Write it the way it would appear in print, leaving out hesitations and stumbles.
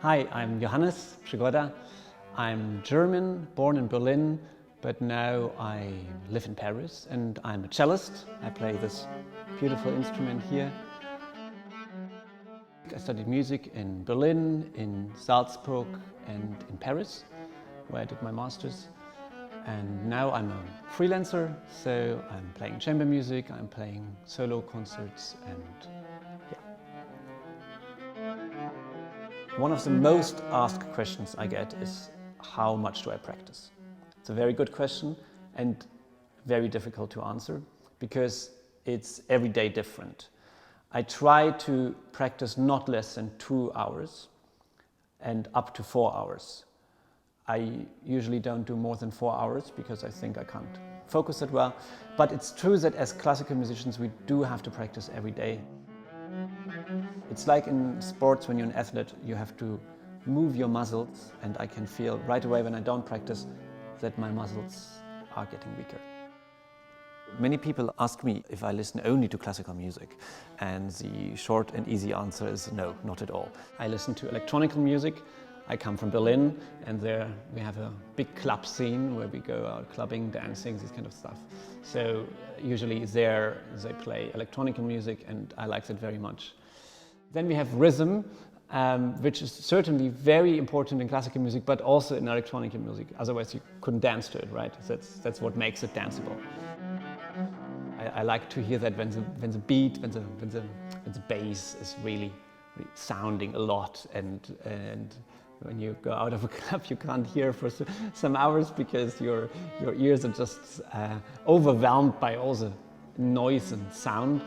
Hi, I'm Johannes Przygodda. I'm German, born in Berlin, but now I live in Paris and I'm a cellist. I play this beautiful instrument here. I studied music in Berlin, in Salzburg and in Paris, where I did my master's. And now I'm a freelancer, so I'm playing chamber music, I'm playing solo concerts, and yeah. One of the most asked questions I get is, how much do I practice? It's a very good question and very difficult to answer because it's every day different. I try to practice not less than 2 hours and up to 4 hours. I usually don't do more than 4 hours because I think I can't focus that well. But it's true that as classical musicians we do have to practice every day. It's like in sports, when you're an athlete, you have to move your muscles, and I can feel right away when I don't practice that my muscles are getting weaker. Many people ask me if I listen only to classical music, and the short and easy answer is no, not at all. I listen to electronic music. I come from Berlin, and there we have a big club scene where we go out clubbing, dancing, this kind of stuff. So usually there they play electronic music, and I like that very much. Then we have rhythm, which is certainly very important in classical music, but also in electronic music. Otherwise you couldn't dance to it, right? That's what makes it danceable. I like to hear that when the beat, when the bass is really sounding a lot, and when you go out of a club you can't hear for some hours because your ears are just overwhelmed by all the noise and sound.